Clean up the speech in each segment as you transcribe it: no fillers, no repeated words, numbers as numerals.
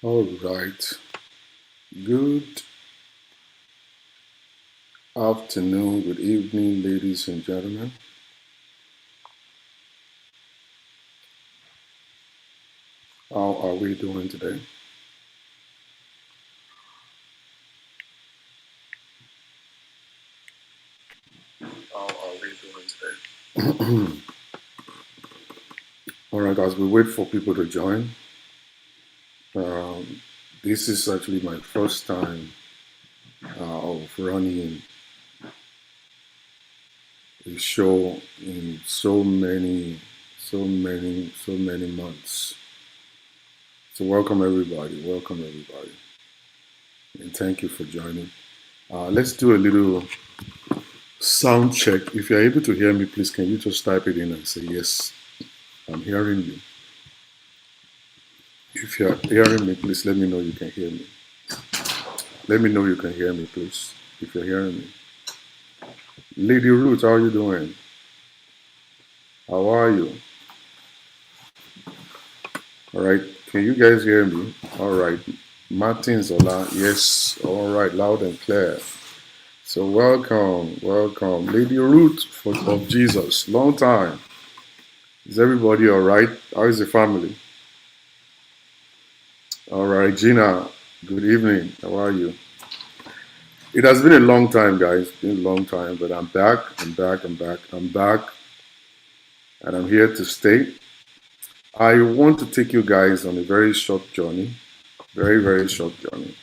All right. Good afternoon, good evening, ladies and gentlemen. How are we doing today? How are we doing today? All right, as we wait for people to join, um, this is actually my first time of running a show in so many months. So welcome everybody, and thank you for joining. Let's do a little sound check. If you're able to hear me, please can you just type it in and say yes, I'm hearing you. If you're hearing me, please let me know you can hear me. Let me know you can hear me, please. If you're hearing me. Lady Ruth, how are you doing? How are you? All right. Can you guys hear me? All right. Martin Zola, yes. All right. Loud and clear. So welcome. Lady Ruth of Jesus. Long time. Is everybody all right? How is the family? All right. Gina, good evening. How are you? It has been a long time, guys. It's been a long time, but I'm back. I'm back, and I'm here to stay. I want to take you guys on a very short journey, very short journey.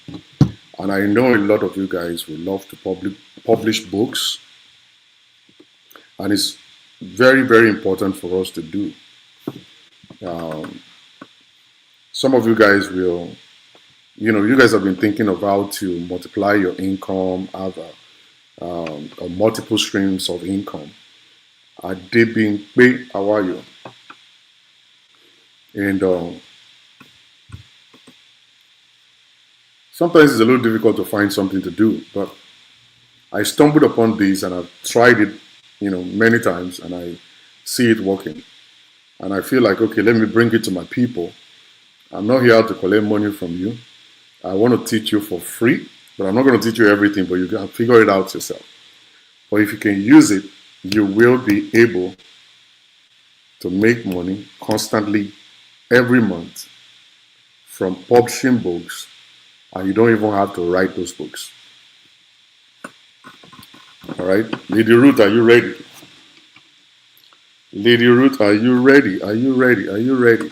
And I know a lot of you guys will love to publish books, and it's very important for us to do. Um, some of you guys will, you guys have been thinking of how to multiply your income, have multiple streams of income. They being paid, how are you? And sometimes it's a little difficult to find something to do, but I stumbled upon this and I've tried it, many times, and I see it working. And I feel like, okay, let me bring it to my people. I'm not here to collect money from you. I want to teach you for free, but I'm not going to teach you everything, but you can figure it out yourself. But if you can use it, you will be able to make money constantly every month from publishing books, and you don't even have to write those books. All right, Lady Ruth, are you ready? Lady Ruth, are you ready? Are you ready? Are you ready?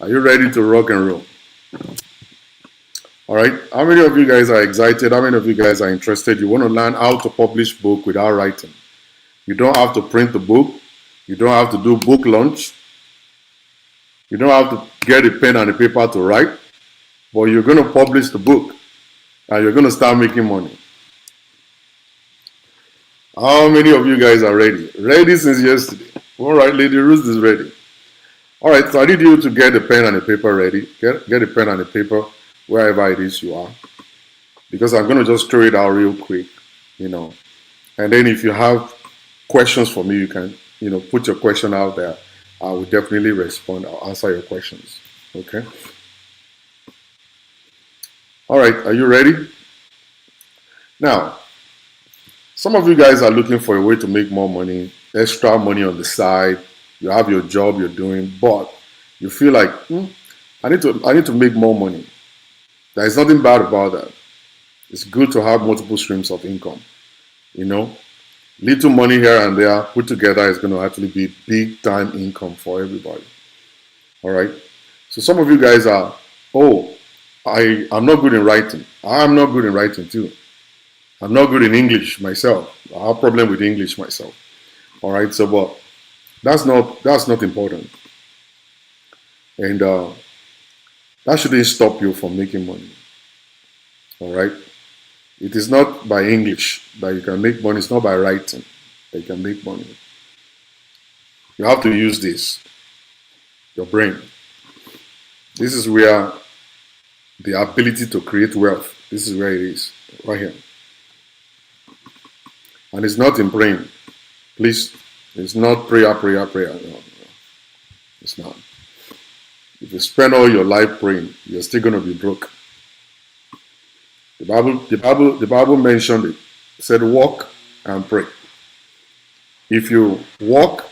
Are you ready to rock and roll? All right. How many of you guys are excited? How many of you guys are interested? You want to learn how to publish book without writing. You don't have to print the book. You don't have to do book launch. You don't have to get a pen and a paper to write. But you're going to publish the book and you're going to start making money. How many of you guys are ready? Ready since yesterday. All right, Lady Ruth is ready. All right, so I need you to get a pen and a paper ready. Get a pen and a paper wherever it is you are. Because I'm going to just throw it out real quick, you know. And then if you have questions for me, you can, put your question out there. I will definitely respond. I'll answer your questions. Okay. All right. Are you ready? Now, some of you guys are looking for a way to make more money, extra money on the side. You have your job you're doing, but you feel like, I need to make more money. There is nothing bad about that. It's good to have multiple streams of income. You know, little money here and there put together is going to actually be big time income for everybody. All right. So some of you guys are, oh, I'm not good in writing. I'm not good in writing too. I'm not good in English myself. I have a problem with English myself. All right. So, but that's not important, and that shouldn't stop you from making money. All right. It is not by English that you can make money. It's not by writing that you can make money. You have to use this, your brain. This is where the ability to create wealth. This is where it is, right here. And it's not in brain. Please, it's not prayer. No, it's not. If you spend all your life praying, you're still going to be broke. The Bible mentioned it. It said, walk and pray. If you walk,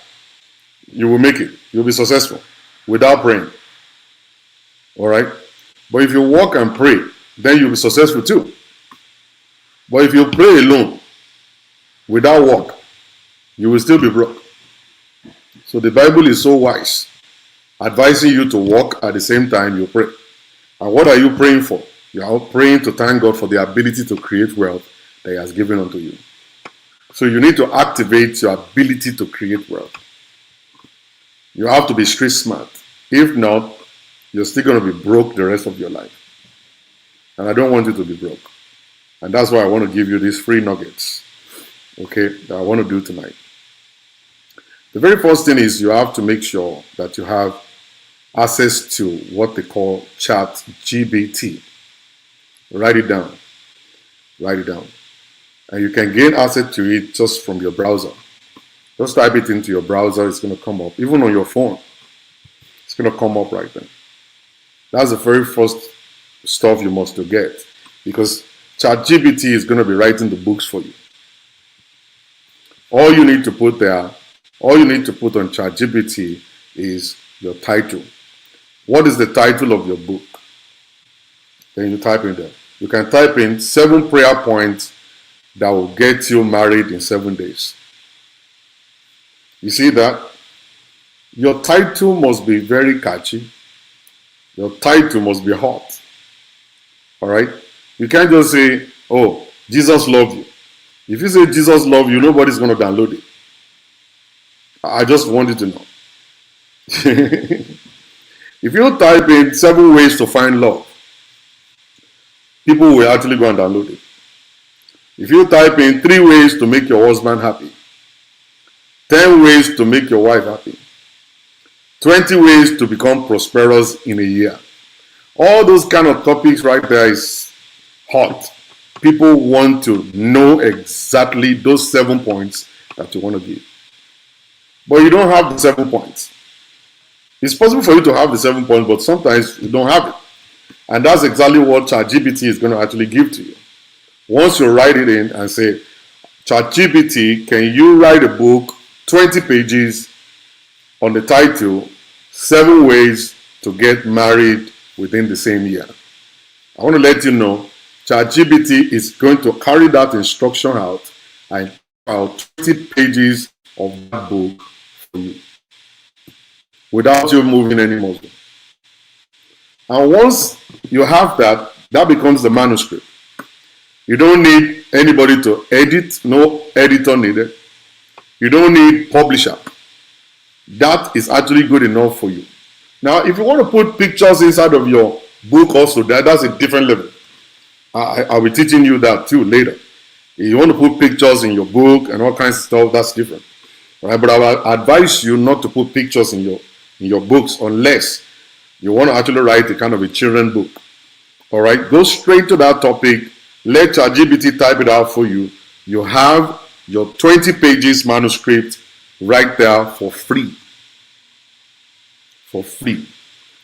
you will make it. You'll be successful without praying. All right? But if you walk and pray, then you'll be successful too. But if you pray alone, without walk, you will still be broke. So the Bible is so wise, advising you to walk at the same time you pray. And what are you praying for? You are praying to thank God for the ability to create wealth that He has given unto you. So you need to activate your ability to create wealth. You have to be street smart. If not, you're still going to be broke the rest of your life. And I don't want you to be broke. And that's why I want to give you these free nuggets, okay, that I want to do tonight. The very first thing is you have to make sure that you have access to what they call ChatGPT. Write it down. Write it down. And you can gain access to it just from your browser. Just type it into your browser, it's going to come up. Even on your phone, it's going to come up right then. That's the very first stuff you must get, because ChatGPT is going to be writing the books for you. All you need to put there, all you need to put on ChatGPT is your title. What is the title of your book? Then you type in there. You can type in 7 prayer points that will get you married in 7 days. You see that? Your title must be very catchy. Your title must be hot. All right? You can't just say, oh, Jesus loved you. If you say Jesus loved you, nobody's going to download it. I just want you to know. If you type in 7 ways to find love, people will actually go and download it. If you type in 3 ways to make your husband happy, 10 ways to make your wife happy, 20 ways to become prosperous in a year, all those kind of topics right there is hot. People want to know exactly those 7 points that you want to give. But you don't have the 7 points. It's possible for you to have the 7 points, but sometimes you don't have it. And that's exactly what ChatGPT is going to actually give to you. Once you write it in and say, ChatGPT, can you write a book, 20 pages on the title, 7 ways to get married within the same year? I want to let you know, ChatGPT is going to carry that instruction out and about 20 pages of that book for you without you moving any muscle. And once you have that, that becomes the manuscript. You don't need anybody to edit, no editor needed. You don't need publisher. That is actually good enough for you. Now, if you want to put pictures inside of your book also, that's a different level. I'll be teaching you that too later. If you want to put pictures in your book and all kinds of stuff, that's different. Right? But I will advise you not to put pictures in your books unless you want to actually write a kind of a children book. All right, go straight to that topic. Let ChatGPT type it out for you. You have your 20 pages manuscript right there for free. For free.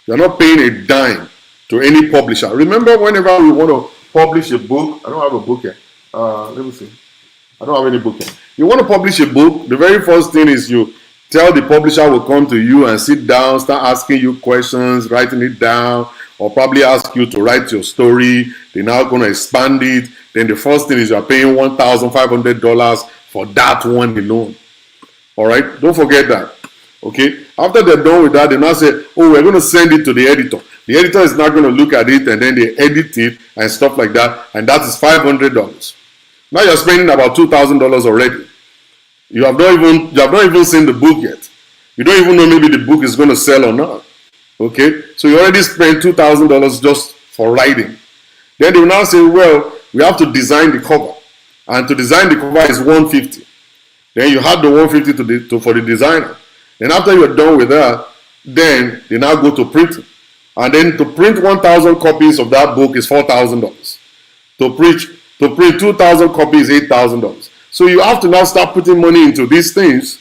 You're not paying a dime to any publisher. Remember, whenever we want to publish a book, I don't have a book here. Let me see. I don't have any book here. You want to publish a book, the very first thing is you tell the publisher will come to you and sit down, start asking you questions, writing it down, or probably ask you to write your story. They're now going to expand it. Then the first thing is you're paying $1,500 for that one alone. All right? Don't forget that. Okay? After they're done with that, they now say, oh, we're going to send it to the editor. The editor is not going to look at it, and then they edit it and stuff like that, and that is $500. Now you're spending about $2,000 already. You have not even seen the book yet. You don't even know maybe the book is going to sell or not. Okay? So you already spent $2,000 just for writing. Then they will now say, well, we have to design the cover. And to design the cover is $150. Then you have the $150 for the designer. Then after you're done with that, then they now go to printing. And then to print 1,000 copies of that book is $4,000. To print 2,000 copies is $8,000. So you have to now start putting money into these things.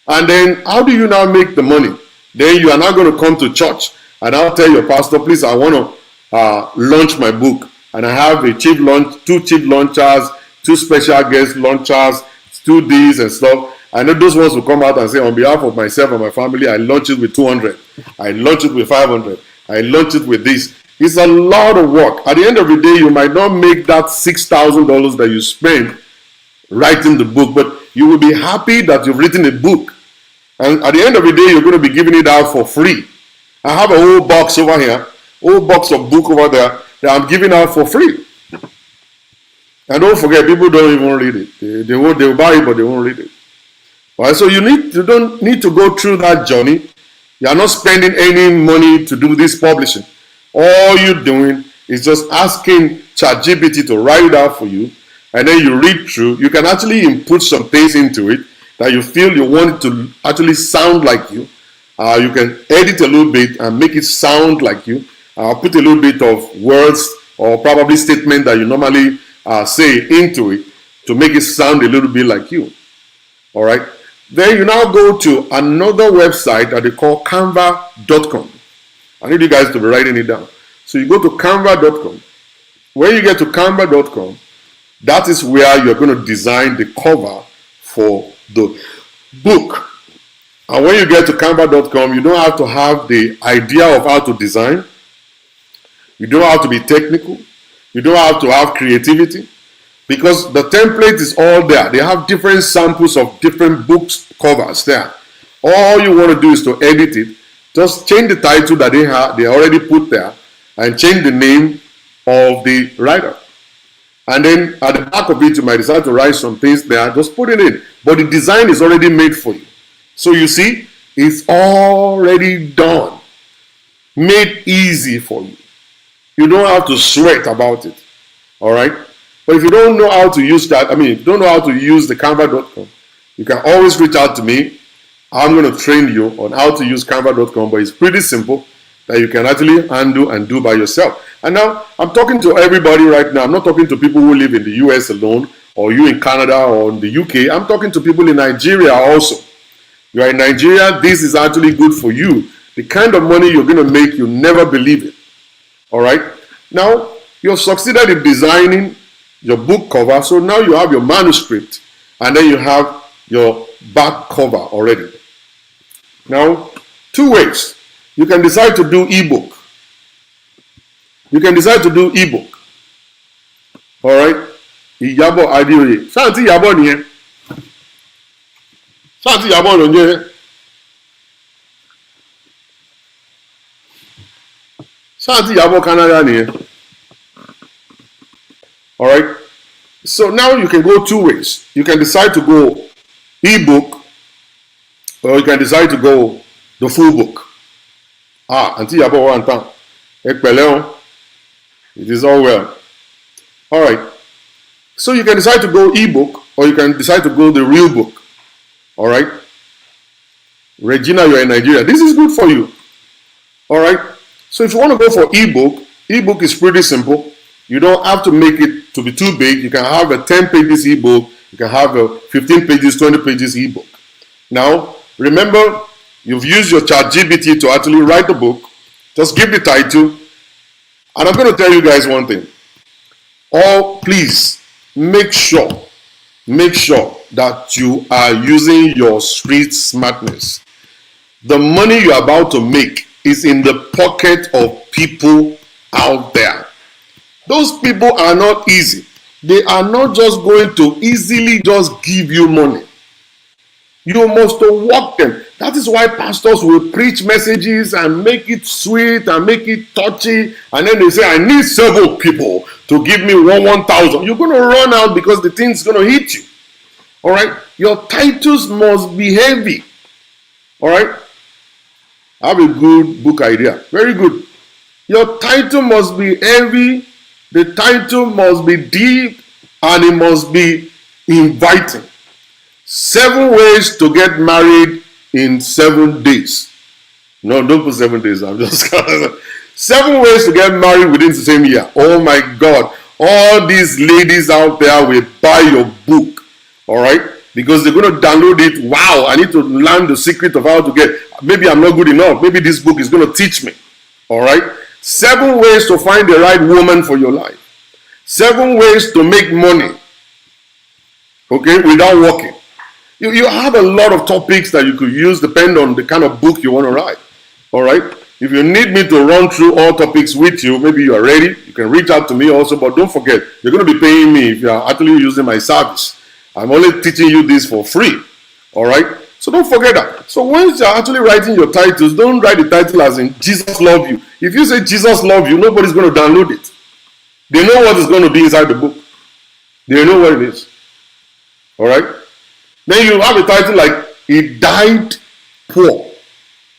And then how do you now make the money? Then you are now going to come to church and I'll tell your pastor, please, I want to launch my book. And I have a chief launch, 2 chief launchers, 2 special guest launchers, 2 Ds and stuff. I know those ones will come out and say, on behalf of myself and my family, I launch it with 200. I launch it with 500. I launch it with this. It's a lot of work. At the end of the day, you might not make that $6,000 that you spend writing the book, but you will be happy that you've written a book. And at the end of the day, you're going to be giving it out for free. I have a whole box over here, whole box of book over there that I'm giving out for free. And don't forget, people don't even read it. They will buy it, but they won't read it. All right, so you don't need to go through that journey. You are not spending any money to do this publishing. All you're doing is just asking ChatGPT to write it out for you, and then you read through. You can actually input some things into it that you feel you want it to actually sound like you. You can edit a little bit and make it sound like you. Put a little bit of words or probably statement that you normally say into it to make it sound a little bit like you. All right. Then you now go to another website that they call canva.com. I need you guys to be writing it down. So you go to canva.com. When you get to canva.com, that is where you're going to design the cover for the book. And when you get to canva.com, you don't have to have the idea of how to design. You don't have to be technical. You don't have to have creativity, because the template is all there. They have different samples of different books covers there. All you want to do is to edit it. Just change the title that they already put there, and change the name of the writer. And then at the back of it, you might decide to write some things there. Just put it in. But the design is already made for you. So you see, it's already done. Made easy for you. You don't have to sweat about it. All right? But if you don't know how to use that, if you don't know how to use the canva.com, you can always reach out to me. I'm going to train you on how to use canva.com, but it's pretty simple that you can actually handle and do by yourself. And now I'm talking to everybody right now. I'm not talking to people who live in the US alone, or you in Canada or in the UK. I'm talking to people in Nigeria also. You are in Nigeria, this is actually good for you. The kind of money you're going to make, you'll never believe it. All right? Now, you've succeeded in designing your book cover, so now you have your manuscript, and then you have your back cover already. Now, 2 ways. You can decide to do ebook. You can decide to do ebook. All right? Iyabo Adeoye. Santi Iyabo niyen. Santi Iyabo lo nje. Santi Iyabo Canada niyen. All right? So now you can go 2 ways. You can decide to go ebook, or you can decide to go the full book. Auntie Iyabo wa ntan. Ekpele. It is all well. All right. So you can decide to go ebook, or you can decide to go the real book. All right. Regina, you're in Nigeria. This is good for you. All right. So if you want to go for ebook, ebook is pretty simple. You don't have to make it to be too big. You can have a 10 pages ebook. You can have a 15 pages, 20 pages ebook. Now, remember, you've used your ChatGPT to actually write the book. Just give the title. And I'm going to tell you guys one thing. Please make sure that you are using your street smartness. The money you're about to make is in the pocket of people out there. Those people are not easy. They are not just going to easily just give you money. You must work them. That is why pastors will preach messages and make it sweet and make it touchy. And then they say, I need several people to give me 1,000. You're going to run out because the thing's going to hit you. All right? Your titles must be heavy. All right? I have a good book idea. Very good. Your title must be heavy. The title must be deep. And it must be inviting. 7 ways to get married in 7 days. No, don't put 7 days. I'm just 7 ways to get married within the same year. Oh my God. All these ladies out there will buy your book. All right? Because they're going to download it. Wow, I need to learn the secret of how to get. Maybe I'm not good enough. Maybe this book is going to teach me. All right? 7 ways to find the right woman for your life. 7 ways to make money, okay, without working. You have a lot of topics that you could use depending on the kind of book you want to write. All right? If you need me to run through all topics with you, maybe you are ready, you can reach out to me also. But don't forget, you're going to be paying me if you are actually using my service. I'm only teaching you this for free. All right? So don't forget that. So once you're actually writing your titles, don't write the title as in Jesus love you. If you say Jesus love you, nobody's going to download it. They know what is going to be inside the book. They know what it is. All right? Then you have a title like, He Died Poor.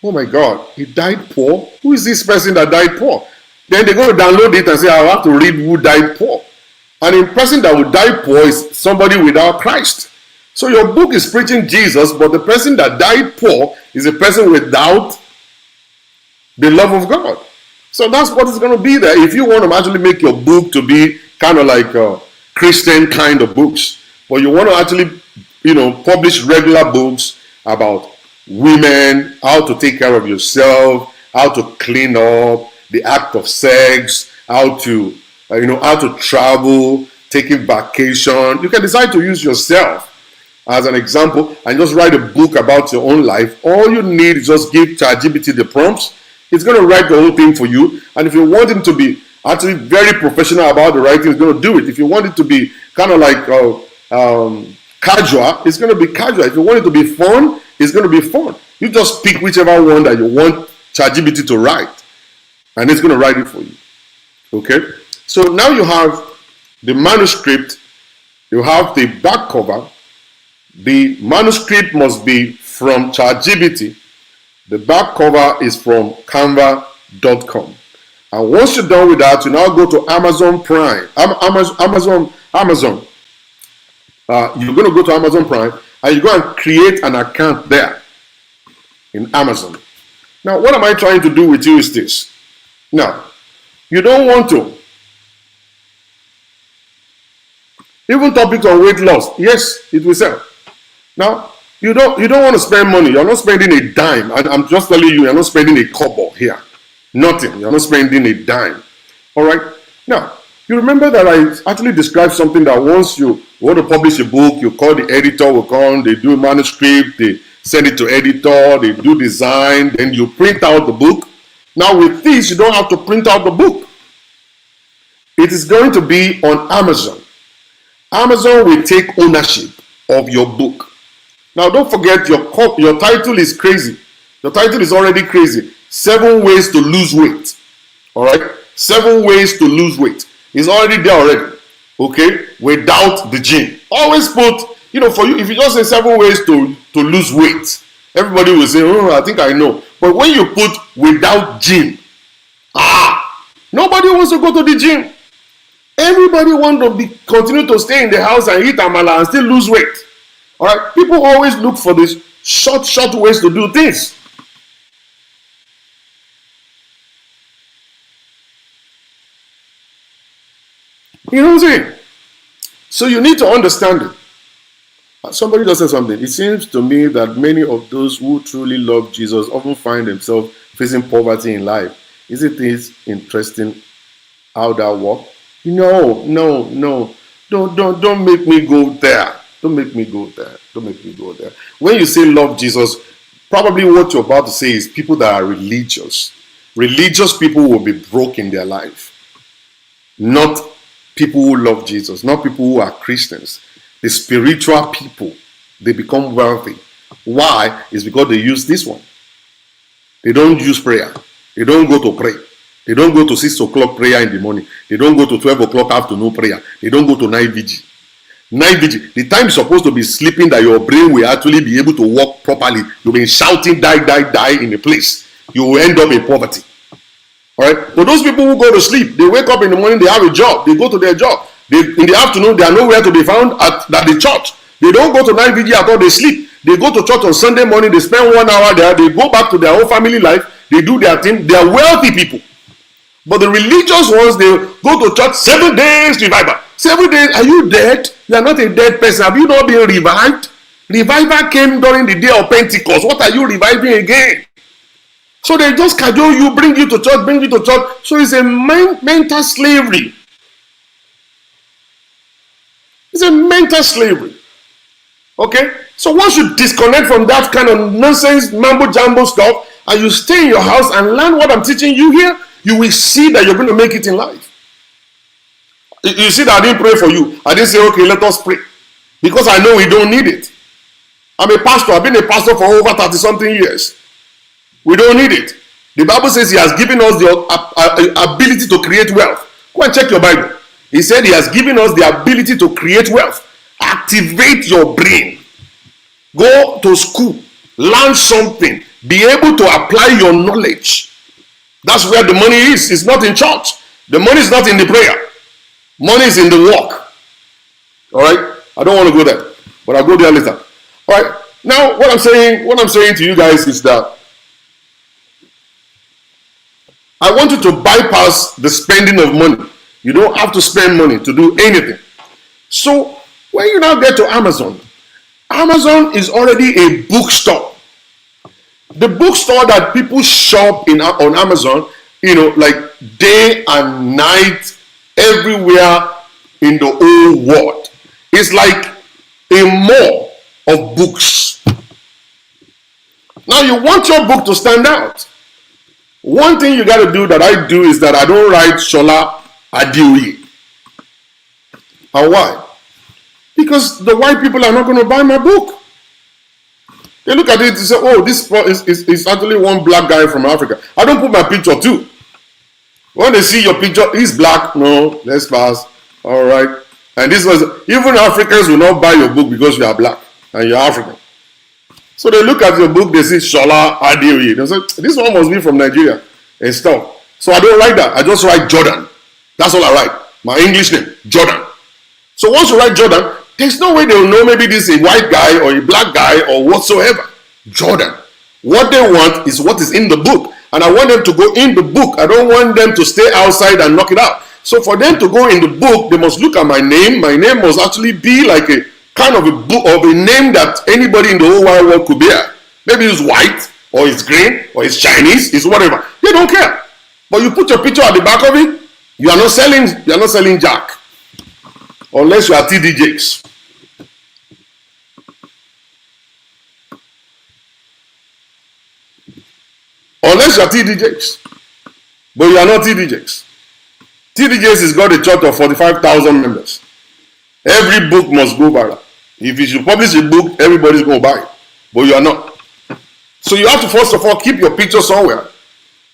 Oh my God, he died poor? Who is this person that died poor? Then they're going to download it and say, I have to read who died poor. And a person that would die poor is somebody without Christ. So your book is preaching Jesus, but the person that died poor is a person without the love of God. So that's what is going to be there. If you want to actually make your book to be kind of like Christian kind of books, but you want to actually, publish regular books about women, how to take care of yourself, how to clean up, the act of sex, how to travel, taking vacation. You can decide to use yourself as an example and just write a book about your own life. All you need is just give ChatGPT the prompts. It's going to write the whole thing for you. And if you want him to be actually very professional about the writing, it's going to do it. If you want it to be kind of like casual, it's going to be casual. If you want it to be fun, it's going to be fun. You just pick whichever one that you want ChatGPT to write, and it's going to write it for you. Okay? So now you have the manuscript, you have the back cover. The manuscript must be from ChatGPT. The back cover is from canva.com. And once you're done with that, you now go to Amazon Prime. Amazon. You're going to go to Amazon Prime and you go and create an account there in Amazon. Now, what am I trying to do with you is this. Now, you don't want to. Even topics on weight loss, yes, it will sell. Now, you don't want to spend money. You're not spending a dime. I'm just telling you, you're not spending a kobo here. Nothing. You're not spending a dime. All right? Now, you remember that I actually described something that once you want to publish a book, you call the editor, will come, they do a manuscript, they send it to editor, they do design, then you print out the book. Now with this, you don't have to print out the book. It is going to be on Amazon. Amazon will take ownership of your book. Now don't forget your title is crazy. Your title is already crazy. 7 ways to lose weight. All right? 7 ways to lose weight. It's already there already. Okay? Without the gym. Always put, for you, if you just say 7 ways to lose weight, everybody will say, oh, I think I know. But when you put without gym, nobody wants to go to the gym. Everybody wants to continue to stay in the house and eat amala and still lose weight. All right? People always look for these short ways to do things. You know what I'm saying? So you need to understand it. Somebody just said something. It seems to me that many of those who truly love Jesus often find themselves facing poverty in life. Isn't it interesting how that works? No. Don't make me go there. Don't make me go there. When you say love Jesus, probably what you're about to say is people that are religious. Religious people will be broke in their life. Not people who love Jesus, not people who are Christians. The spiritual people, they become wealthy. Why? It's because they use this one. They don't use prayer. They don't go to pray. They don't go to 6 o'clock prayer in the morning. They don't go to 12 o'clock afternoon prayer. They don't go to night vigil. Night vigil, the time you're supposed to be sleeping that your brain will actually be able to work properly. You've been shouting, die in a place. You will end up in poverty. All right? For those people who go to sleep, they wake up in the morning, they have a job. They go to their job. In the afternoon, they are nowhere to be found at the church. They don't go to night vigil at all. They sleep. They go to church on Sunday morning. They spend 1 hour there. They go back to their own family life. They do their thing. They are wealthy people. But the religious ones, they go to church 7 days revival. 7 days. Are you dead? You are not a dead person. Have you not been revived? Revival came during the day of Pentecost. What are you reviving again? So they just cajole you, bring you to church. So it's a mental slavery. It's a mental slavery. Okay? So once you disconnect from that kind of nonsense, mambo-jumbo stuff, and you stay in your house and learn what I'm teaching you here, you will see that you're going to make it in life. You see that I didn't pray for you. I didn't say, okay, let us pray. Because I know we don't need it. I'm a pastor. I've been a pastor for over 30-something years. We don't need it. The Bible says he has given us the ability to create wealth. Go and check your Bible. He said he has given us the ability to create wealth. Activate your brain. Go to school. Learn something. Be able to apply your knowledge. That's where the money is. It's not in church. The money is not in the prayer. Money is in the work. All right? I don't want to go there, but I'll go there later. All right? Now, what I'm saying to you guys is that I want you to bypass the spending of money. You don't have to spend money to do anything. So, when you now get to Amazon, Amazon is already a bookstore. The bookstore that people shop on Amazon, like day and night, everywhere in the whole world. It's like a mall of books. Now you want your book to stand out. One thing you got to do that I do is that I don't write Shola Adeoye. And why? Because the white people are not going to buy my book. They look at it and say, oh, this is actually one black guy from Africa. I don't put my picture too. When they see your picture, he's black. No, let's pass. All right. And this was, even Africans will not buy your book because you are black and you're African. So they look at your book, they see Shola Adeoye. They say, this one must be from Nigeria and stuff. So I don't write that. I just write Jordan. That's all I write. My English name, Jordan. So once you write Jordan, there's no way they'll know maybe this is a white guy or a black guy or whatsoever. Jordan. What they want is what is in the book. And I want them to go in the book. I don't want them to stay outside and knock it out. So for them to go in the book, they must look at my name. My name must actually be like a kind of a book of a name that anybody in the whole wide world could bear. Maybe it's white, or it's green, or it's Chinese, it's whatever. They don't care. But you put your picture at the back of it, you are not selling Jack. Unless you are TD Jakes. Unless you are TD Jakes. But you are not TD Jakes. TD Jakes has got a church of 45,000 members. Every book must go viral. If you should publish a book, everybody's going to buy it. But you are not. So you have to first of all keep your picture somewhere.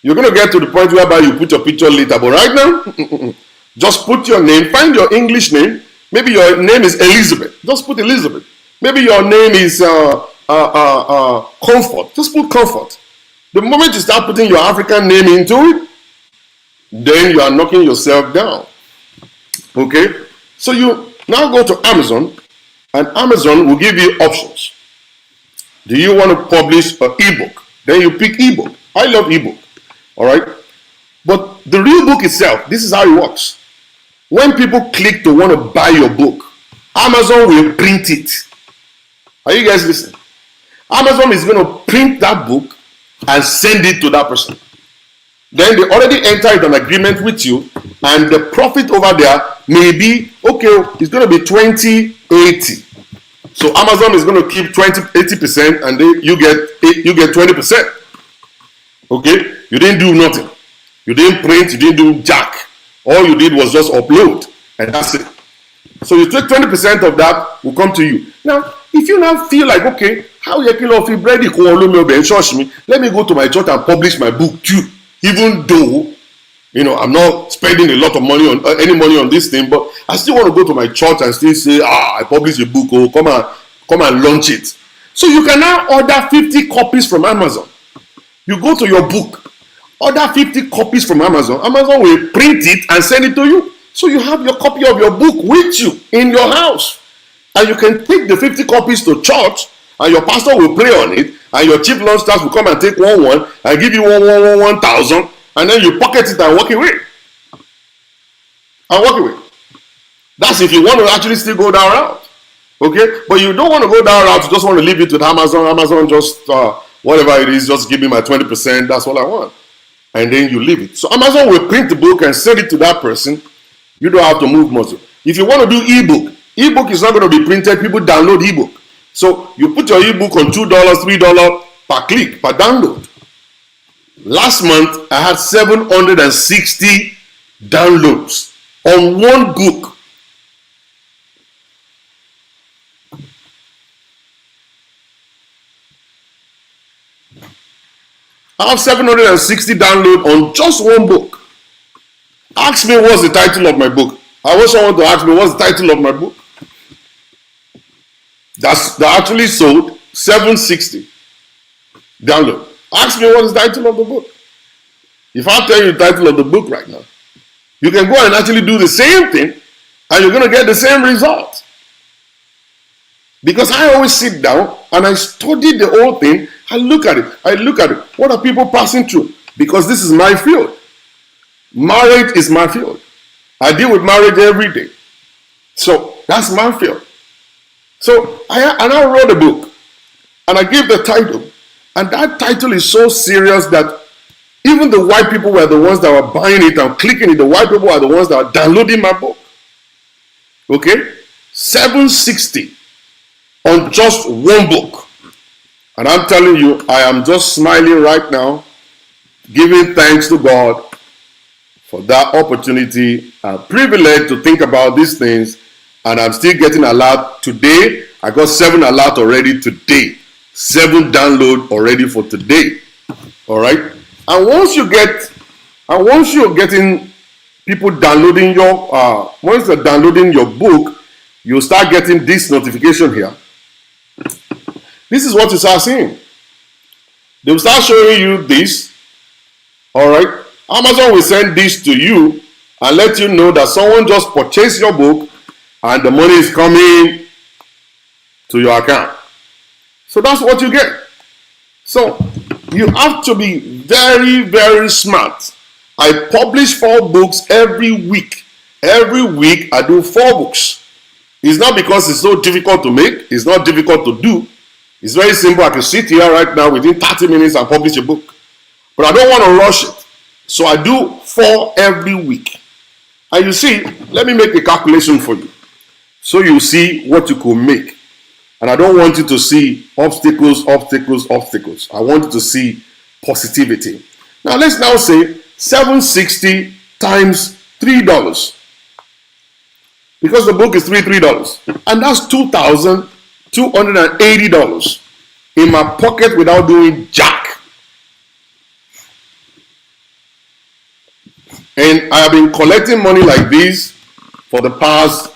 You're going to get to the point whereby you put your picture later. But right now, just put your name. Find your English name. Maybe your name is Elizabeth. Just put Elizabeth. Maybe your name is Comfort. Just put Comfort. The moment you start putting your African name into it, then you are knocking yourself down. Okay? So you now go to Amazon, and Amazon will give you options. Do you want to publish an ebook? Then you pick ebook. I love ebook. All right? But the real book itself, this is how it works. When people click to want to buy your book, Amazon will print it. Are you guys listening? Amazon is going to print that book and send it to that person. Then they already entered an agreement with you, and the profit over there may be, okay, it's going to be 20-80. So Amazon is going to keep 80%, and then you get 20%. Okay? You didn't do nothing. You didn't print, you didn't do jack. All you did was just upload, and that's it. So you take 20% of that will come to you. Now, if you now feel like, okay, how you can offer bread, let me go to my church and publish my book too. Even though, I'm not spending a lot of money on any money on this thing, but I still want to go to my church and still say, I published a book, come and launch it. So you can now order 50 copies from Amazon. You go to your book, order 50 copies from Amazon. Amazon will print it and send it to you. So you have your copy of your book with you in your house. And you can take the 50 copies to church, and your pastor will pray on it, and your chief launch staff will come and take one and give you 1,000, and then you pocket it and walk away. That's if you want to actually still go down route. Okay? But you don't want to go down route, you just want to leave it with Amazon. Amazon just whatever it is, just give me my 20%, that's all I want. And then you leave it. So Amazon will print the book and send it to that person. You don't have to move muscle. If you want to do ebook, ebook is not going to be printed. People download ebook. So you put your ebook on $2, $3 per click, per download. Last month, I had 760 downloads on one book. I have 760 downloads on just one book. Ask me what's the title of my book. I want someone to ask me what's the title of my book. That actually sold 760 download. Ask me what is the title of the book. If I tell you the title of the book right now, you can go and actually do the same thing and you're going to get the same result. Because I always sit down and I study the whole thing. I look at it. What are people passing through? Because this is my field. Marriage is my field. I deal with marriage every day. So that's my field. So I wrote a book and I gave the title. And that title is so serious that even the white people were the ones that were buying it and clicking it. The white people are the ones that are downloading my book. Okay? 760 on just one book. And I'm telling you, I am just smiling right now, giving thanks to God for that opportunity and privilege to think about these things. And I'm still getting alert today. I got 7 alert already today. 7 download already for today. All right. And once you're getting people downloading once they're downloading your book, you'll start getting this notification here. This is what you start seeing. They'll start showing you this. All right. Amazon will send this to you and let you know that someone just purchased your book and the money is coming to your account. So that's what you get. So you have to be very, very smart. I publish 4 books every week. Every week I do 4 books. It's not because it's so difficult to make. It's not difficult to do. It's very simple. I can sit here right now within 30 minutes and publish a book. But I don't want to rush it. So I do 4 every week. And you see, let me make a calculation for you. So you see what you could make. And I don't want you to see obstacles. I want you to see positivity. Now let's now say 760 times $3. Because the book is $3. And that's $2,280 in my pocket without doing jack. And I have been collecting money like this for the past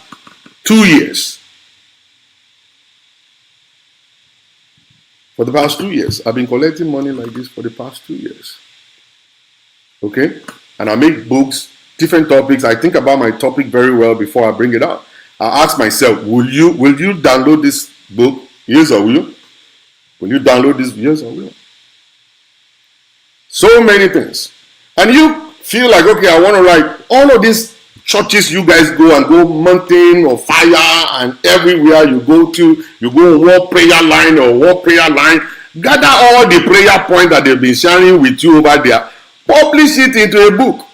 2 years. For the past 2 years. I've been collecting money like this for the past 2 years. Okay? And I make books, different topics. I think about my topic very well before I bring it out. I ask myself, will you download this book? Yes or will you? Will you download this? Yes or will you? So many things. And you feel like, okay, I want to write all of these churches you guys go mountain or fire and everywhere you go to, you go war prayer line, gather all the prayer points that they've been sharing with you over there, publish it into a book.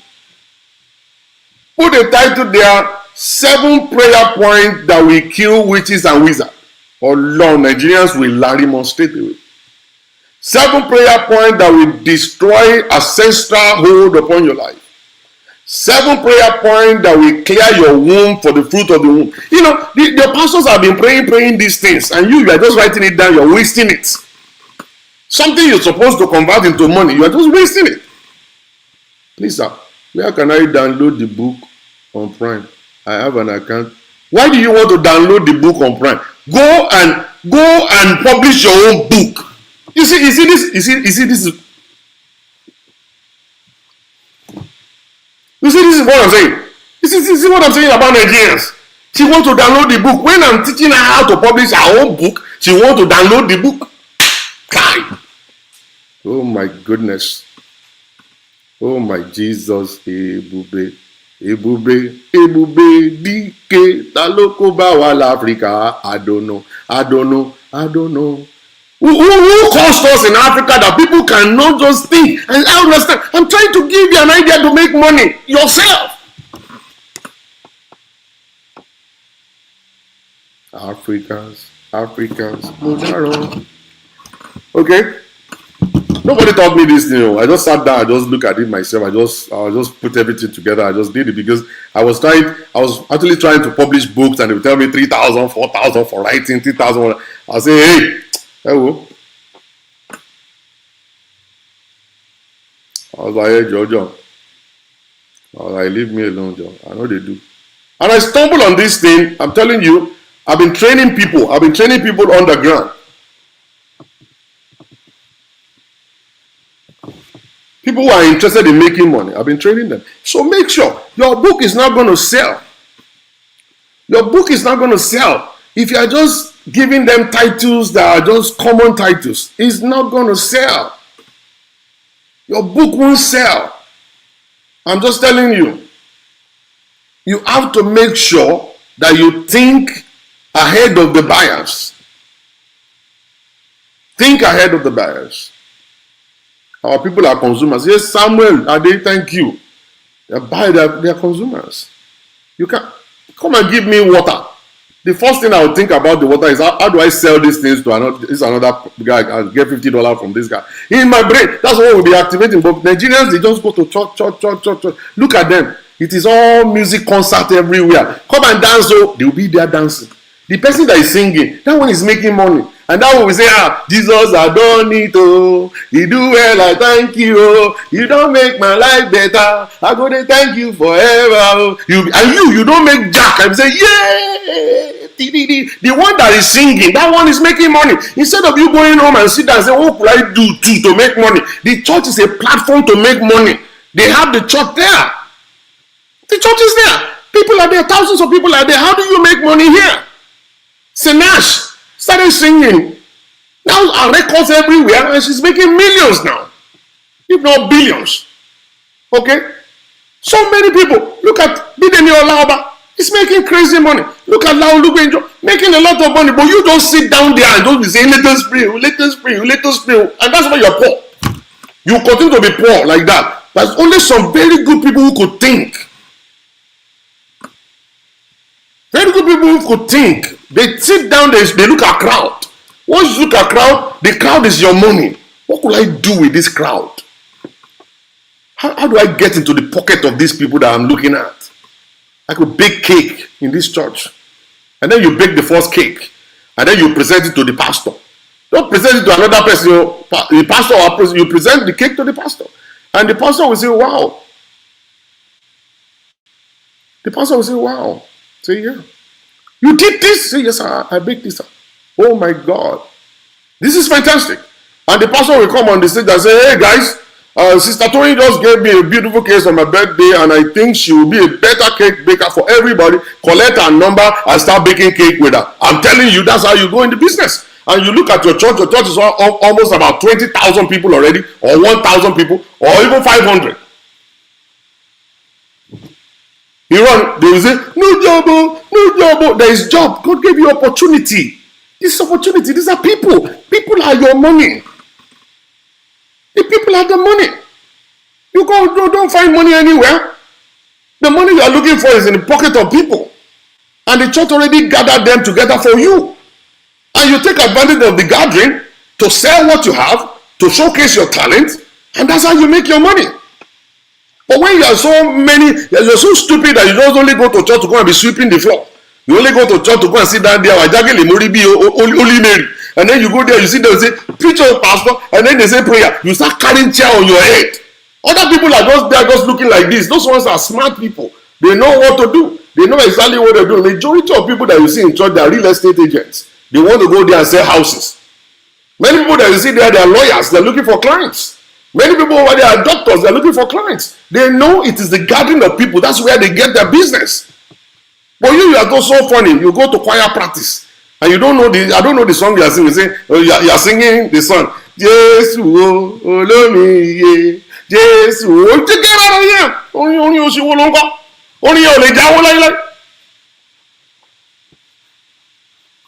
Put a title there, 7 prayer points that will kill witches and wizards. Or Lord, Nigerians will larry more straight away. 7 prayer points that will destroy ancestral hold upon your life. 7 prayer points that will clear your womb for the fruit of the womb. You know, the pastors have been praying these things, and you are just writing it down, you're wasting it. Something you're supposed to convert into money, you are just wasting it. Please, sir, where can I download the book on Prime? I have an account. Why do you want to download the book on Prime? Go and publish your own book. You see this is what I'm saying. This is what I'm saying about Nigerians. She wants to download the book. When I'm teaching her how to publish her own book, she wants to download the book. Kai. Oh my goodness. Oh my Jesus. Ebube. Dike. Taloko Bawal Africa. I don't know. Who caused us in Africa that people cannot just think? And I understand. I'm trying to give you an idea to make money yourself. Africans. Okay. Nobody taught me this thing. I just sat down. I just look at it myself. I just put everything together. I just did it because I was actually trying to publish books, and they would tell me 3,000, 4,000 for writing, 3,000. I'll say, hey, hello. I was like, hey, Jojo. I was like, leave me alone, Joe. I know they do. And I stumbled on this thing. I'm telling you, I've been training people. I've been training people on the ground. People who are interested in making money, I've been training them. So make sure your book is not going to sell. Your book is not going to sell. If you are just giving them titles that are just common titles, it's not going to sell. Your book won't sell. I'm just telling you. You have to make sure that you think ahead of the buyers. Think ahead of the buyers. Our people are consumers. Yes, Samuel, Ade, thank you. They are consumers. You can come and give me water. The first thing I would think about the water is how do I sell these things to another guy? I'll get $50 from this guy. In my brain, that's what we'll be activating. But Nigerians, they just go to church. Look at them. It is all music concert everywhere. Come and dance, so they'll be there dancing. The person that is singing, that one is making money. And that one will say, Jesus, I don't need to. You do well, I thank you. You don't make my life better. I'm going to thank you forever. You don't make jack. I'm saying, yeah. The one that is singing, that one is making money. Instead of you going home and sit down and say, what could I do to make money? The church is a platform to make money. They have the church there. The church is there. People are there. Thousands of people are there. How do you make money here? Sinash started singing. Now our records everywhere, and she's making millions now, if not billions. Okay? So many people. Look at Bidemi Olauba. He's making crazy money. Look at Laolubenjo, making a lot of money. But you don't sit down there and don't be saying, let us pray. And that's why you're poor. You continue to be poor like that. There's only some very good people who could think. Very good people who could think. They sit down, they look at crowd. Once you look at crowd, the crowd is your money. What could I do with this crowd? How do I get into the pocket of these people that I'm looking at? I could bake cake in this church. And then you bake the first cake. And then you present it to the pastor. Don't present it to another person. The pastor, you present the cake to the pastor. And the pastor will say, wow. The pastor will say, wow. Say, yeah. You did this? Say, yes, I baked this. Oh my God. This is fantastic. And the pastor will come on the stage and say, hey guys, Sister Tony just gave me a beautiful cake on my birthday, and I think she will be a better cake baker for everybody. Collect her number and start baking cake with her. I'm telling you, that's how you go in the business. And you look at your church is almost about 20,000 people already, or 1,000 people, or even 500. You run, they will say, no job. There is job. God gave you opportunity. This is opportunity. These are people. People are your money. The people are the money. You don't find money anywhere. The money you are looking for is in the pocket of people. And the church already gathered them together for you. And you take advantage of the gathering to sell what you have, to showcase your talent, and that's how you make your money. But when you are you're so stupid that you don't only go to church to go and be sweeping the floor. You only go to church to go and sit down there, and then you go there, you sit there and say, preach your pastor, and then they say prayer. You start carrying chair on your head. Other people are just there, just looking like this. Those ones are smart people. They know what to do. They know exactly what they're doing. The majority of people that you see in church, they are real estate agents. They want to go there and sell houses. Many people that you see there, they are lawyers. They're looking for clients. Many people over there are doctors. They're looking for clients. They know it is the gathering of people. That's where they get their business. But you are just so funny. You go to choir practice and you don't know I don't know the song you are singing. You are singing the song. Jesu Olomi Jesu. Get out of here. Only Oshiwo Longa. Only Ole Jawo Lai.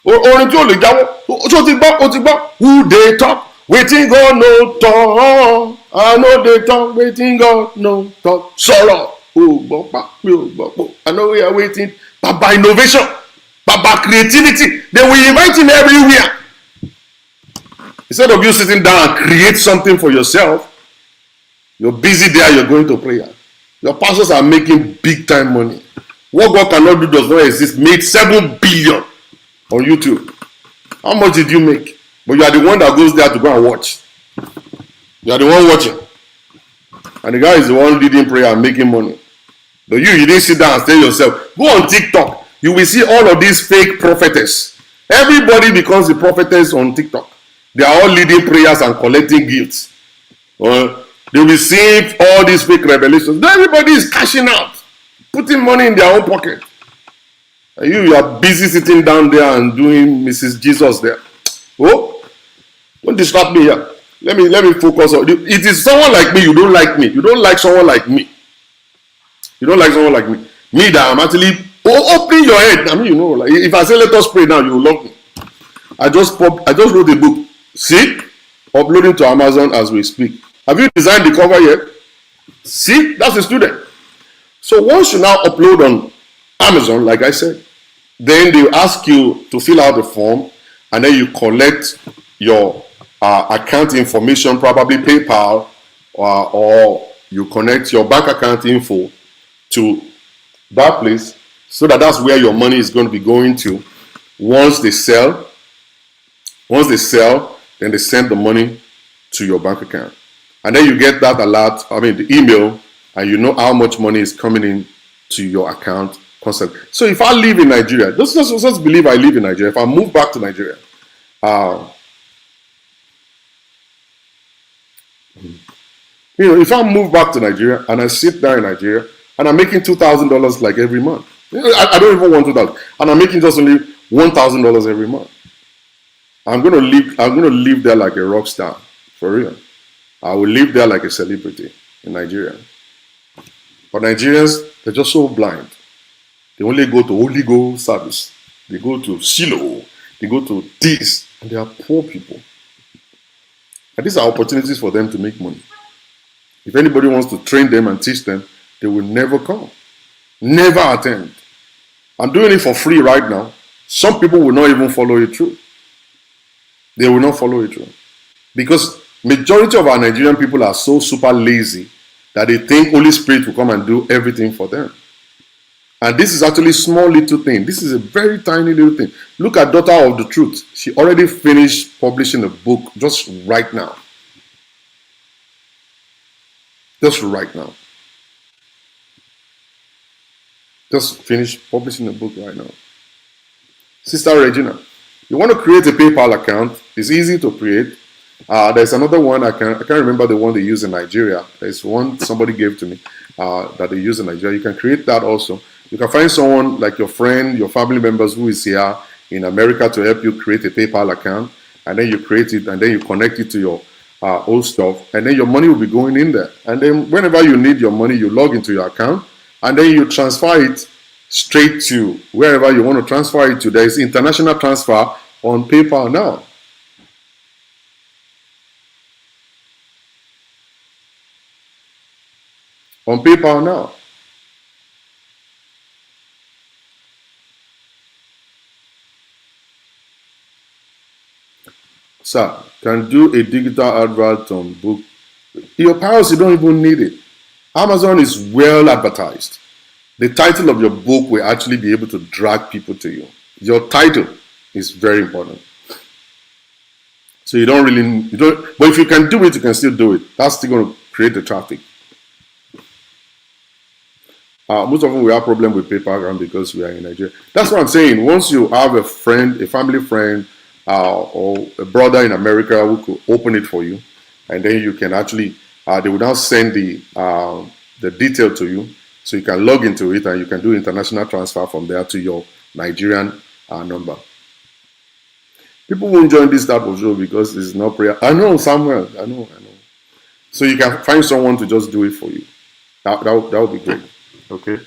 Orin tí ò lè jáwọ́. Ó ti gbọ́, ó ti gbọ́. Who dey talk? Wetin God no talk. I know dey talk. Wetin God no talk. Sọ̀rọ̀. O gbọ́ pa, mi ò gbọ́ po. I know we are waiting. Baba innovation. Baba creativity. They will invite him everywhere. Instead of you sitting down and create something for yourself, you're busy there, you're going to prayer. Your pastors are making big time money. What God cannot do does not exist. Made 7 billion on YouTube. How much did you make? But you are the one that goes there to go and watch. You are the one watching. And the guy is the one leading prayer and making money. But you didn't sit down and tell yourself, go on TikTok. You will see all of these fake prophetess. Everybody becomes a prophetess on TikTok. They are all leading prayers and collecting gifts. They receive all these fake revelations. Everybody is cashing out, putting money in their own pocket. And you are busy sitting down there and doing Mrs. Jesus there. Oh, don't distract me here. Let me focus on it. It is someone like me. You don't like me. You don't like someone like me. You don't like someone like me. Me that I'm actually opening your head. I mean, you know, like if I say let us pray now, you will love me. I just wrote a book. See? Uploading to Amazon as we speak. Have you designed the cover yet? See? That's a student. So once you now upload on Amazon, like I said, then they ask you to fill out the form and then you collect your account information, probably PayPal, or you connect your bank account info to that place so that's where your money is going to be going to. Once they sell, then they send the money to your bank account. And then you get that alert, the email, and you know how much money is coming in to your account constantly. So if I live in Nigeria, just believe I live in Nigeria. If I move back to Nigeria, if I move back to Nigeria and I sit there in Nigeria and I'm making $2,000 like every month, I don't even want $2,000, and I'm making just only $1,000 every month. I'm gonna live there like a rock star, for real. I will live there like a celebrity in Nigeria. But Nigerians, they're just so blind. They only go to Holy Ghost service. They go to Shiloh. They go to this. And they are poor people. And these are opportunities for them to make money. If anybody wants to train them and teach them, they will never come. Never attend. I'm doing it for free right now. Some people will not even follow it through. They will not follow it through. Because majority of our Nigerian people are so super lazy that they think Holy Spirit will come and do everything for them. And this is actually a small little thing. This is a very tiny little thing. Look at Daughter of the Truth. She already finished publishing a book just right now. Just right now. Just finished publishing a book right now. Sister Regina, you want to create a PayPal account? It's easy to create. There's another one, I can't remember the one they use in Nigeria. There's one somebody gave to me that they use in Nigeria. You can create that also. You can find someone like your friend, your family members who is here in America to help you create a PayPal account. And then you create it and then you connect it to your old stuff. And then your money will be going in there. And then whenever you need your money, you log into your account and then you transfer it straight to wherever you want to transfer it to. There is international transfer on PayPal now. On PayPal now. Sir, can do a digital advert on book. Your piracy don't even need it. Amazon is well advertised. The title of your book will actually be able to drag people to you. Your title is very important. So but if you can do it, you can still do it. That's still going to create the traffic. Most of them we have problem with PayPal because we are in Nigeria. That's what I'm saying. Once you have a friend, a family friend, or a brother in America who could open it for you, and then you can actually, they will now send the detail to you, so you can log into it and you can do international transfer from there to your Nigerian number. People won't join this type of show because it's not prayer. I know, Samuel. I know. So you can find someone to just do it for you. That would be great. Okay.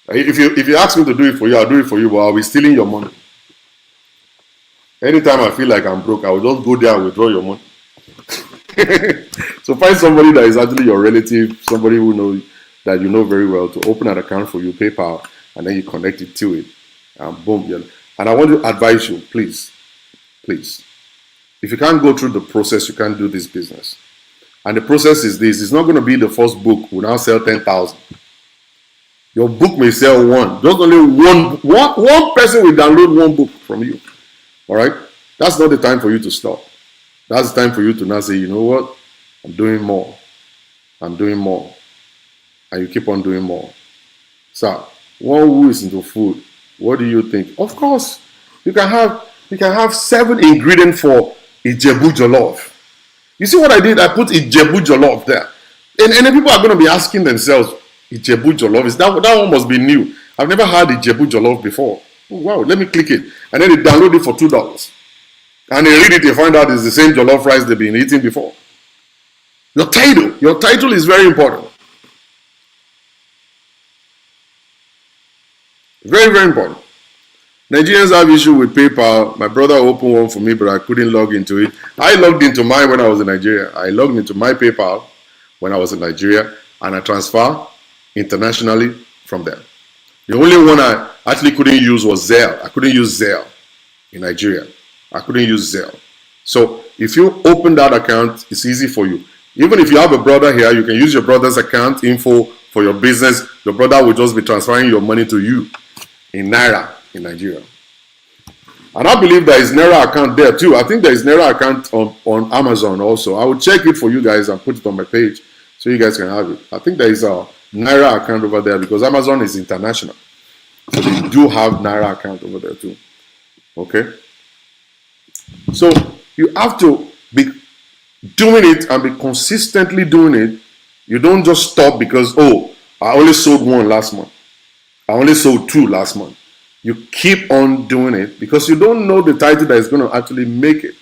If you ask me to do it for you, I'll do it for you, but I'll be stealing your money. Anytime I feel like I'm broke, I will just go there and withdraw your money. So find somebody that is actually your relative, somebody who knows that you know very well, to open an account for you, PayPal, and then you connect it to it, and boom. Yeah. And I want to advise you, please, if you can't go through the process, you can't do this business. And the process is this: it's not going to be the first book will now sell 10,000. Your book may sell one. Just only one person will download one book from you. All right? That's not the time for you to stop. That's the time for you to now say, you know what? I'm doing more. I'm doing more. And you keep on doing more. So, one who is into food, what do you think? Of course, you can have 7 ingredients for Ijebu jollof. You see what I did? I put Ijebu jollof there. And then people are going to be asking themselves, Ijebu jollof, that one must be new. I've never had Ijebu jollof before. Oh, wow, let me click it. And then they download it for $2. And they read it, they find out it's the same jollof rice they've been eating before. Your title is very important. Very, very important. Nigerians have issue with PayPal. My brother opened one for me, but I couldn't log into it. I logged into mine when I was in Nigeria. I logged into my PayPal when I was in Nigeria, and I transfer internationally from there. The only one I actually couldn't use was Zelle. I couldn't use Zelle in Nigeria. I couldn't use Zelle. So if you open that account, it's easy for you. Even if you have a brother here, you can use your brother's account info for your business. Your brother will just be transferring your money to you in Naira in Nigeria. And I believe there is Naira account there too. I think there is Naira account on Amazon also. I will check it for you guys and put it on my page so you guys can have it. I think there is a Naira account over there because Amazon is international. So they do have Naira account over there too. Okay? So you have to be doing it and be consistently doing it. You don't just stop because, oh, I only sold 1 last month. I only sold 2 last month. You keep on doing it because you don't know the title that is going to actually make it.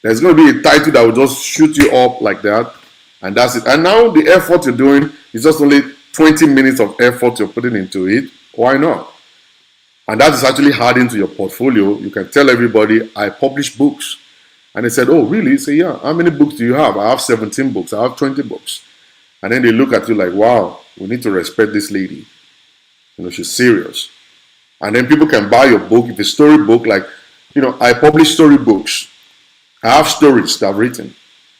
There's going to be a title that will just shoot you up like that, and that's it. And now the effort you're doing is just only 20 minutes of effort you're putting into it. Why not? And that is actually adding to your portfolio. You can tell everybody, I publish books. And they said, oh, really? Say, yeah. How many books do you have? I have 17 books. I have 20 books. And then they look at you like, wow, we need to respect this lady. You know, she's serious. And then people can buy your book. If it's a story book, like, you know, I publish story books. I have stories that I've written.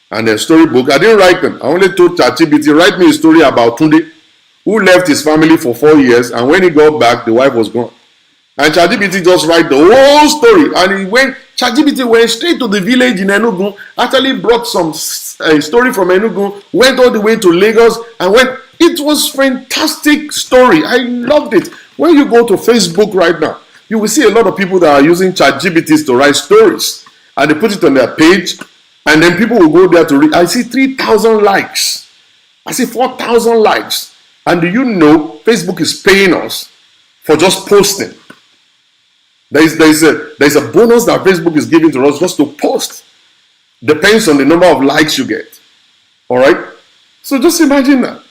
And the story book, I didn't write them. I only told ChatGPT, write me a story about Tunde, who left his family for 4 years. And when he got back, the wife was gone. And ChatGPT just write the whole story. And ChatGPT went straight to the village in Enugu, actually brought some story from Enugu, went all the way to Lagos, and went. It was fantastic story. I loved it. When you go to Facebook right now, you will see a lot of people that are using ChatGPTs to write stories. And they put it on their page, and then people will go there to read. I see 3,000 likes. I see 4,000 likes. And do you know Facebook is paying us for just posting? There's a bonus that Facebook is giving to us just to post. Depends on the number of likes you get. All right? So just imagine that.